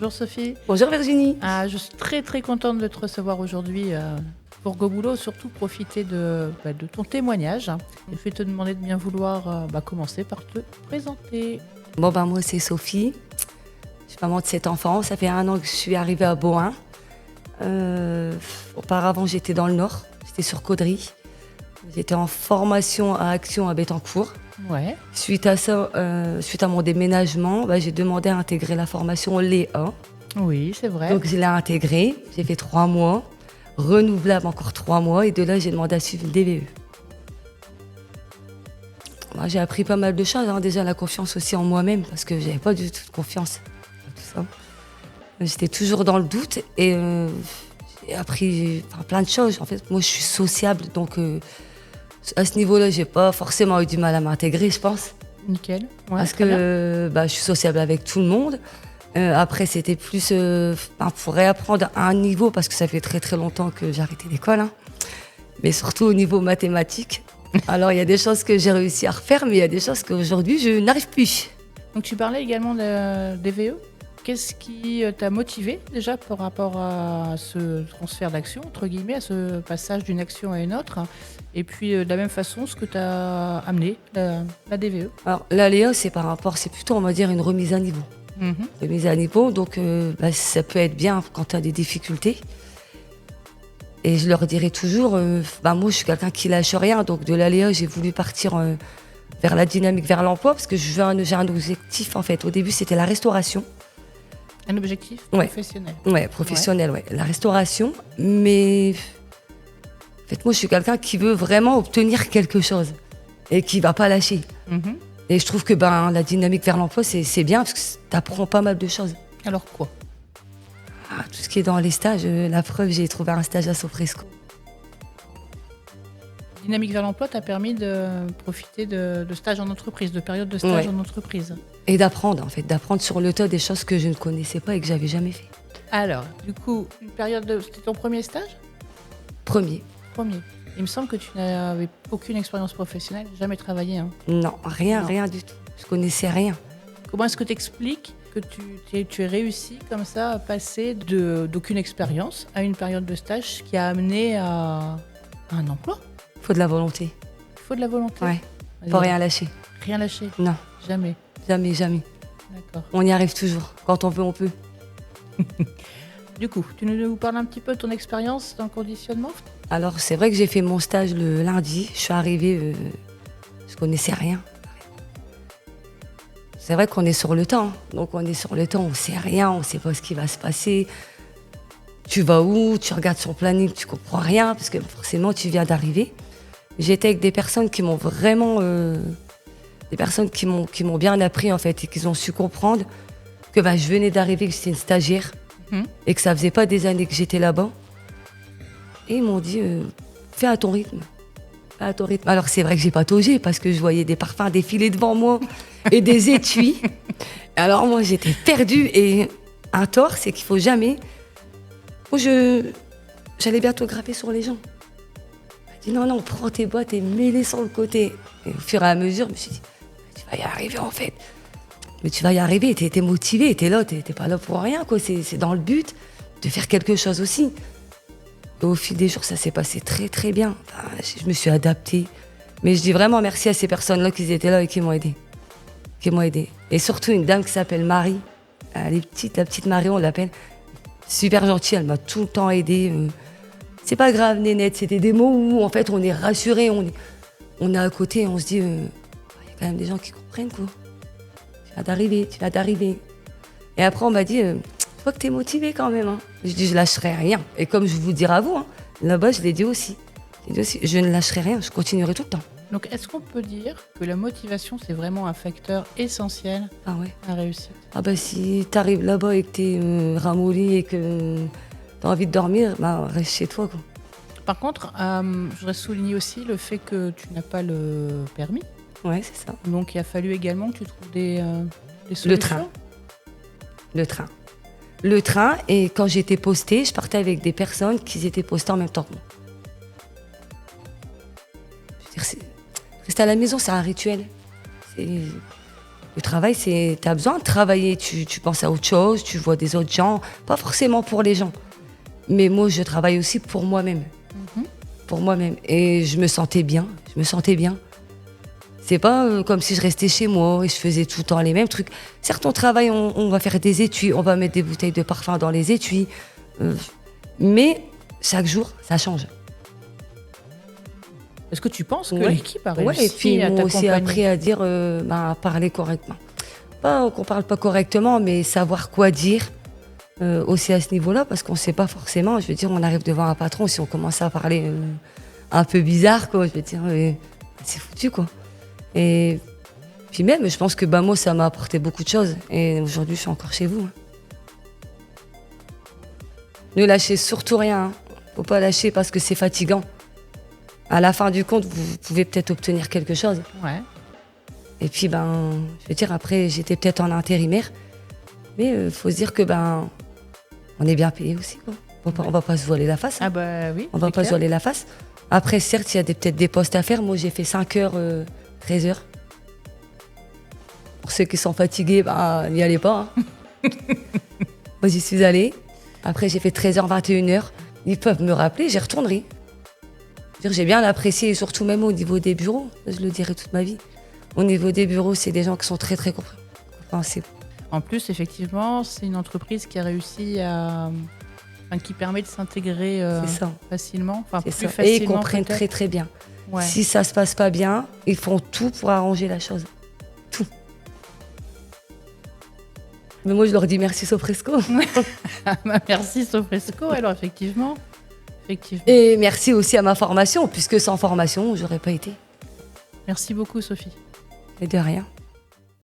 Bonjour Sophie. Bonjour Virginie. Je suis très très contente de te recevoir aujourd'hui pour Go Boulot, surtout profiter de ton témoignage. Je vais te demander de bien vouloir commencer par te présenter. Moi c'est Sophie, je suis maman de 7 enfants, ça fait 1 an que je suis arrivée à Bohain. Auparavant j'étais dans le Nord, j'étais sur Caudry. J'étais en formation à Action à Bettencourt. Ouais. Suite à ça, suite à mon déménagement, j'ai demandé à intégrer la formation Léa. Oui, c'est vrai. Donc je l'ai intégrée, j'ai fait 3 mois, renouvelable encore 3 mois, et de là j'ai demandé à suivre une DVE. Moi, j'ai appris pas mal de choses, déjà la confiance aussi en moi-même, parce que j'avais pas du tout de confiance en tout ça. J'étais toujours dans le doute et j'ai appris plein de choses. En fait, moi je suis sociable, donc à ce niveau-là, j'ai pas forcément eu du mal à m'intégrer, je pense. Nickel. Ouais, Parce que je suis sociable avec tout le monde. Après, c'était plus pour réapprendre à un niveau, parce que ça fait très très longtemps que j'ai arrêté l'école. Mais surtout au niveau mathématique. Alors, il y a des choses que j'ai réussi à refaire, mais il y a des choses qu'aujourd'hui, je n'arrive plus. Donc, tu parlais également de DVE. Qu'est-ce qui t'a motivé déjà par rapport à ce transfert d'action, entre guillemets, à ce passage d'une action à une autre? Et puis, de la même façon, ce que t'as amené, la DVE. Alors, l'aléa, c'est plutôt, on va dire, une remise à niveau. Remise à niveau, donc ça peut être bien quand tu as des difficultés. Et je leur dirai toujours, moi je suis quelqu'un qui lâche rien, donc de l'aléa j'ai voulu partir vers la dynamique, vers l'emploi, parce que j'ai un objectif en fait. Au début c'était la restauration. Un objectif professionnel. Ouais, professionnel, ouais. La restauration, mais en fait moi je suis quelqu'un qui veut vraiment obtenir quelque chose et qui va pas lâcher. Et je trouve que la dynamique vers l'emploi c'est bien, parce que tu apprends pas mal de choses. Alors quoi? Tout ce qui est dans les stages, la preuve, j'ai trouvé un stage à Sofresco. Dynamique vers l'emploi t'a permis de profiter de stages en entreprise, de périodes de stage en entreprise. Et d'apprendre sur le tas des choses que je ne connaissais pas et que j'avais jamais fait. Alors, du coup, c'était ton premier stage? Premier. Il me semble que tu n'avais aucune expérience professionnelle, jamais travaillé. Non, rien du tout. Je connaissais rien. Comment est-ce que tu expliques que tu aies réussi comme ça à passer d'aucune expérience à une période de stage qui a amené à un emploi? Il faut de la volonté. Il faut de la volonté. Ouais. Faut rien lâcher. Rien lâcher? Non. Jamais. Jamais. D'accord. On y arrive toujours. Quand on veut, on peut. Du coup, tu nous parles un petit peu de ton expérience dans le conditionnement? Alors, c'est vrai que j'ai fait mon stage le lundi. Je suis arrivée, je connaissais rien. C'est vrai qu'on est sur le temps. Donc, on est sur le temps, on sait rien, on sait pas ce qui va se passer. Tu vas où? Tu regardes son planning, tu comprends rien, parce que forcément, tu viens d'arriver. J'étais avec des personnes qui m'ont vraiment... des personnes qui m'ont bien appris, en fait, et qui ont su comprendre que je venais d'arriver, que j'étais une stagiaire, et que ça faisait pas des années que j'étais là-bas. Et ils m'ont dit, fais à ton rythme. Alors, c'est vrai que j'ai pataugé, parce que je voyais des parfums défiler devant moi et des étuis. Alors, moi, j'étais perdue. Et un tort, c'est qu'il faut jamais... J'allais bientôt grapper sur les gens. Elle dit, non, prends tes boîtes et mets-les sur le côté. Et au fur et à mesure, je me suis dit, tu vas y arriver, en fait. Mais tu vas y arriver, t'es motivée, t'es là, t'es pas là pour rien, quoi. C'est dans le but de faire quelque chose aussi. Et au fil des jours, ça s'est passé très, très bien. Je me suis adaptée. Mais je dis vraiment merci à ces personnes-là qui étaient là et qui m'ont aidée. Et surtout une dame qui s'appelle Marie. Elle est petite, la petite Marie, on l'appelle. Super gentille, elle m'a tout le temps aidée. C'est pas grave, Nénette, c'était des mots où en fait on est rassuré, on est à côté, on se dit, il y a quand même des gens qui comprennent, quoi. Tu vas d'arriver. Et après on m'a dit, je vois que t'es motivée quand même. Je dis, je lâcherai rien. Et comme je vous dirai à vous, là-bas je l'ai dit aussi. Je ne lâcherai rien, je continuerai tout le temps. Donc, est-ce qu'on peut dire que la motivation, c'est vraiment un facteur essentiel à la réussite? Si t'arrives là-bas et que t'es ramolli et que t'as envie de dormir, reste chez toi, quoi. Par contre, je voudrais souligner aussi le fait que tu n'as pas le permis. Ouais, c'est ça. Donc, il a fallu également que tu trouves des solutions. Le train, et quand j'étais postée, je partais avec des personnes qui étaient postées en même temps que moi. Je veux dire, rester à la maison, c'est un rituel. Le travail, tu as besoin de travailler. Tu penses à autre chose, tu vois des autres gens. Pas forcément pour les gens. Mais moi, je travaille aussi pour moi-même. Pour moi-même. Et je me sentais bien. C'est pas comme si je restais chez moi et je faisais tout le temps les mêmes trucs. Certes, on travaille, on va faire des étuis, on va mettre des bouteilles de parfum dans les étuis. Mais chaque jour, ça change. Est-ce que tu penses que l'équipe a réussi et puis à moi aussi t'accompagner? appris à dire, à parler correctement. Pas qu'on parle pas correctement, mais savoir quoi dire aussi à ce niveau-là, parce qu'on sait pas forcément. Je veux dire, on arrive devant un patron, si on commence à parler un peu bizarre, quoi, je veux dire, c'est foutu, quoi. Et puis même, je pense que moi, ça m'a apporté beaucoup de choses. Et aujourd'hui, je suis encore chez vous. Ne lâchez surtout rien. Hein. Faut pas lâcher parce que c'est fatigant. À la fin du compte, vous pouvez peut-être obtenir quelque chose. Ouais. Et puis, je veux dire, après, j'étais peut-être en intérimaire. Mais faut se dire que, on est bien payé aussi, quoi. On va pas se voiler la face. Hein. Ah bah oui. On va pas se voiler la face. Après, certes, il y a peut-être des postes à faire. Moi, j'ai fait 5 heures, 13 heures. Pour ceux qui sont fatigués, n'y allez pas. Hein. Moi, j'y suis allée. Après, j'ai fait 13h, 21h. Ils peuvent me rappeler, j'y retournerai. J'ai bien apprécié, et surtout même au niveau des bureaux. Je le dirai toute ma vie. Au niveau des bureaux, c'est des gens qui sont très, très compréhensifs. En plus, effectivement, c'est une entreprise qui a réussi qui permet de s'intégrer facilement. Enfin, plus facilement. Et ils comprennent très, très bien. Ouais. Si ça se passe pas bien, ils font tout pour arranger la chose. Tout. Mais moi, je leur dis merci Sofresco. Merci Sofresco, alors effectivement. Et merci aussi à ma formation, puisque sans formation, j'aurais pas été. Merci beaucoup, Sophie. Et de rien.